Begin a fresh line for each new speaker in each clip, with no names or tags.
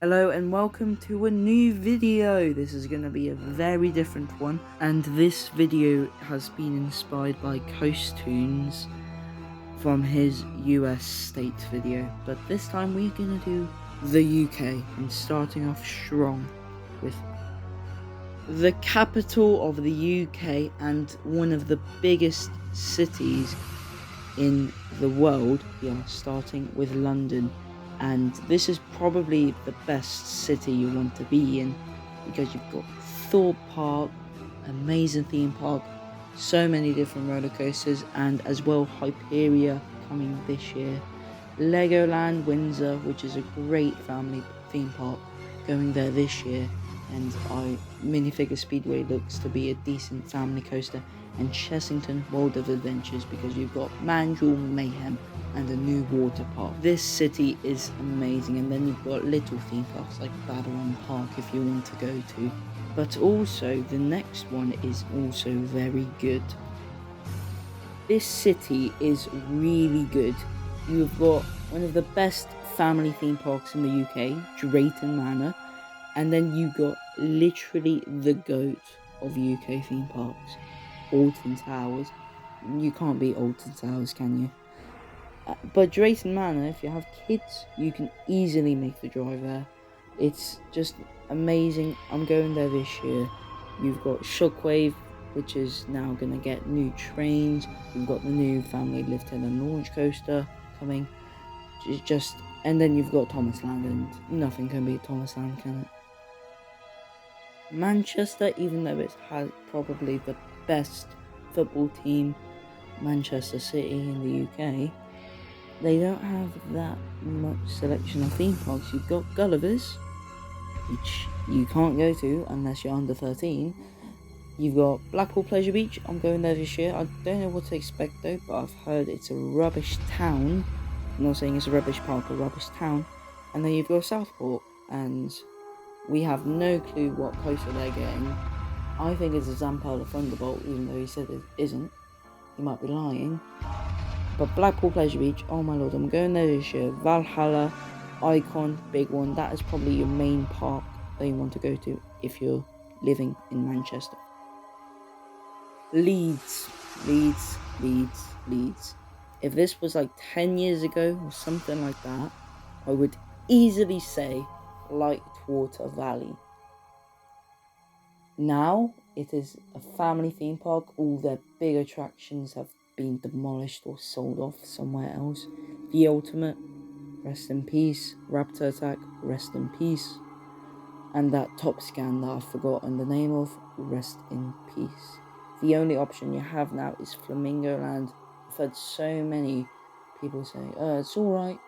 Hello and welcome to a new video. This is going to be a very different one, and this video has been inspired by Coastoons from his US States video, but this time we're going to do the UK and starting off strong with the capital of the UK and one of the biggest cities in the world. We are starting with London, and this is probably the best city you want to be in because you've got Thorpe Park, amazing theme park, so many different roller coasters, and as well Hyperia coming this year, Legoland Windsor, which is a great family theme park, going there this year, and Minifigure Speedway looks to be a decent family coaster, and Chessington World of Adventures because you've got Mandrill Mayhem and a new water park. This city is amazing, and then you've got little theme parks like Babylon Park if you want to go to. But also the next one is also very good. This city is really good. You've got one of the best family theme parks in the UK, Drayton Manor, and then you got literally the GOAT of UK theme parks, Alton Towers. You can't beat Alton Towers, can you? But Drayton Manor, if you have kids, you can easily make the drive there. It's just amazing. I'm going there this year. You've got Shockwave, which is now going to get new trains. You've got the new family lift hill and launch coaster coming. And then you've got Thomas Land, and nothing can beat Thomas Land, can it? Manchester, even though it has probably the best football team, Manchester City in the UK, they don't have that much selection of theme parks. You've got Gulliver's, which you can't go to unless you're under 13. You've got Blackpool Pleasure Beach. I'm going there this year. I don't know what to expect though, but I've heard it's a rubbish town. I'm not saying it's a rubbish park, a rubbish town. And then you've got Southport, and we have no clue what coaster they're getting. I think it's a Zampella Thunderbolt, even though he said it isn't. He might be lying. But Blackpool Pleasure Beach, oh my lord, I'm going there this year. Valhalla, Icon, big one. That is probably your main park that you want to go to if you're living in Manchester. Leeds. If this was like 10 years ago or something like that, I would easily say Lightwater Valley. Now it is a family theme park. All their big attractions have been demolished or sold off somewhere else. The Ultimate, rest in peace. Raptor Attack, rest in peace. And that Top Scan that I've forgotten the name of, rest in peace. The only option you have now is Flamingo Land. I've heard so many people say, it's alright.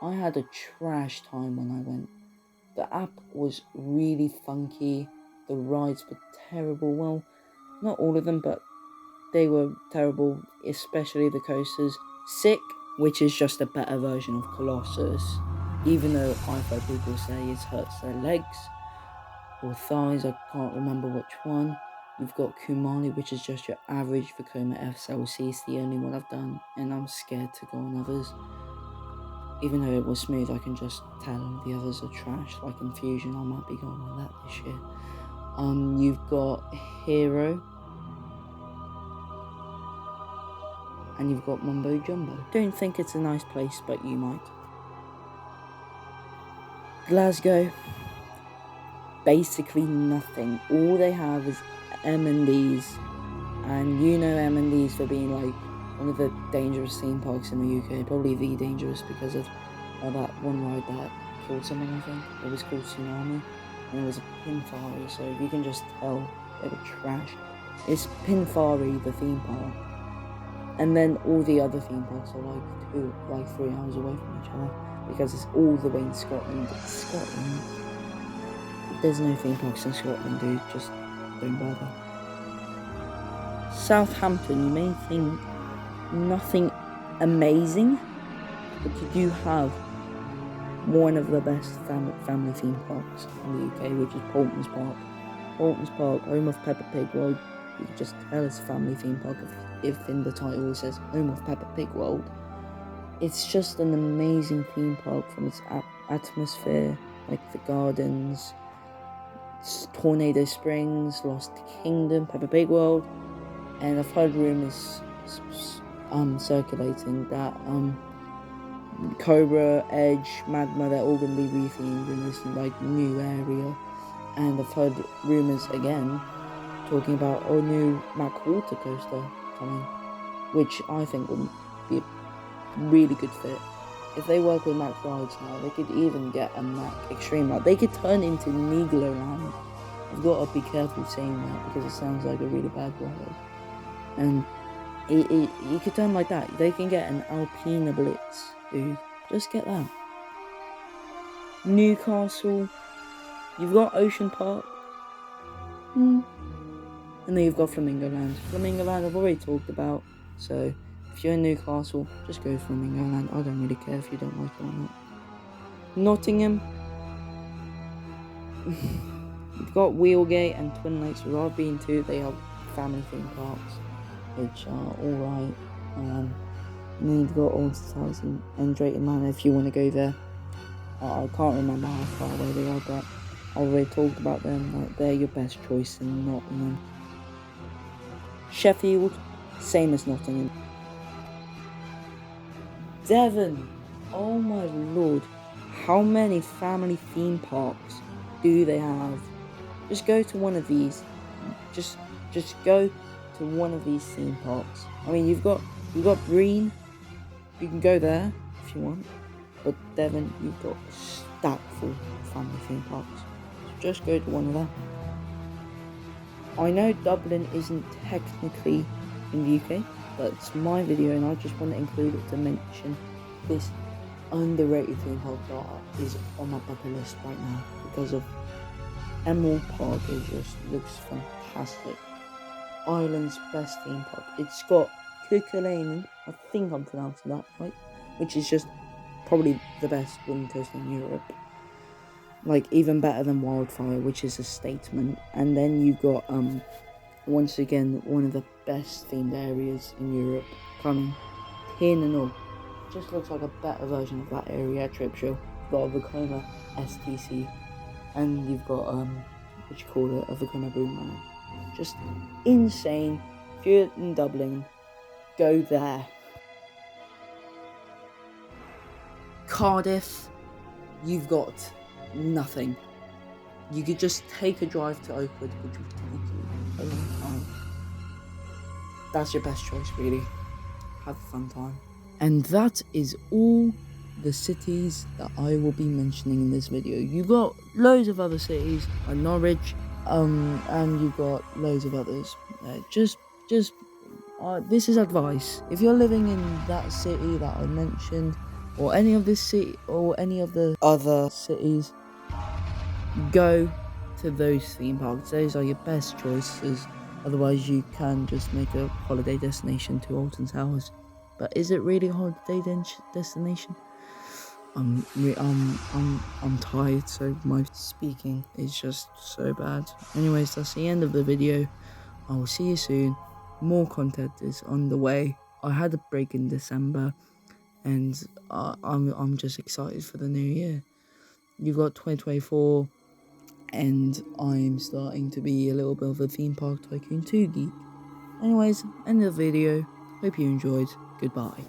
I had a trash time when I went. The app was really funky. The rides were terrible. Well, not all of them, but they were terrible, especially the coasters. Sick, which is just a better version of Colossus, even though I've heard people say it hurts their legs or thighs, I can't remember which one. You've got Kumali, which is just your average Vekoma FSLC. It's the only one I've done, and I'm scared to go on others. Even though it was smooth, I can just tell the others are trash. Like Infusion, I might be going on that this year. You've got Hero, and you've got Mumbo Jumbo. Don't think it's a nice place, but you might. Glasgow, basically nothing. All they have is M&D's, and you know M&D's for being like one of the dangerous theme parks in the UK, probably the dangerous because of that one ride that killed someone. I think it was called Tsunami, and it was a Pinfari, so you can just tell they were trash. It's Pinfari, the theme park, and then all the other theme parks are like 3 hours away from each other because it's all the way in Scotland. Scotland. There's no theme parks in Scotland, dude. Just don't bother. Southampton, you may think nothing amazing, but you do have one of the best family theme parks in the UK, which is Paulton's Park. Paulton's Park, home of Peppa Pig World. You can just tell it's a family theme park if in the title it says home of Peppa Pig World. It's just an amazing theme park from its atmosphere, like the Gardens, Tornado Springs, Lost Kingdom, Peppa Pig World, and I've heard rumours circulating that Cobra, Edge, Magma, they're all going to be rethemed in this like new area, and I've heard rumours again talking about a new Mack Water Coaster coming, which I think would be a really good fit. If they work with Mack rides now, they could even get a Mack Extreme ride. They could turn into Negloland. I've got to be careful saying that because it sounds like a really bad word. And you could turn like that. They can get an Alpina Blitz, dude. Just get that. Newcastle. You've got Ocean Park. And then you've got Flamingo Land. Flamingo Land I've already talked about. So if you're in Newcastle, just go Flamingo Land. I don't really care if you don't like it or not. Nottingham. You've got Wheelgate and Twin Lakes, which I've been to. They are family theme parks, which are alright. And then you've got Alton Towers and Drayton Manor if you want to go there. I can't remember how far away they are, but I've already talked about them. Like, they're your best choice in Nottingham. Sheffield, same as Nottingham. Devon, oh my lord, how many family theme parks do they have? Just go to one of these. Just go to one of these theme parks. I mean, you've got Green. You can go there if you want, but Devon, you've got a stack full of family theme parks. So just go to one of them. I know Dublin isn't technically in the UK, but it's my video and I just want to include it to mention this underrated theme park that is on my bucket list right now because of Emerald Park. It just looks fantastic. Ireland's best theme park. It's got Cuchulainn, I think I'm pronouncing that right, which is just probably the best wooden coaster in Europe. Like, even better than Wildfire, which is a statement. And then you've got, once again, one of the best themed areas in Europe coming. Tin and all. Just looks like a better version of that area at Trip Show. You've got a Vekoma STC. And you've got, what you call it, a Vekoma Boomerang. Just insane. If you're in Dublin, go there. Cardiff, you've got nothing. You could just take a drive to Oakwood, which would take you a long time. That's your best choice, really. Have a fun time. And that is all the cities that I will be mentioning in this video. You've got loads of other cities, like Norwich, and you've got loads of others. This is advice. If you're living in that city that I mentioned, or any of this city, or any of the other cities, go to those theme parks. Those are your best choices. Otherwise, you can just make a holiday destination to Alton Towers. But is it really a holiday destination? I'm tired, so my speaking is just so bad. Anyways, that's the end of the video. I will see you soon. More content is on the way. I had a break in December, and I'm just excited for the new year. You've got 2024, and I'm starting to be a little bit of a theme park tycoon 2 geek. Anyways, end of the video. Hope you enjoyed. Goodbye.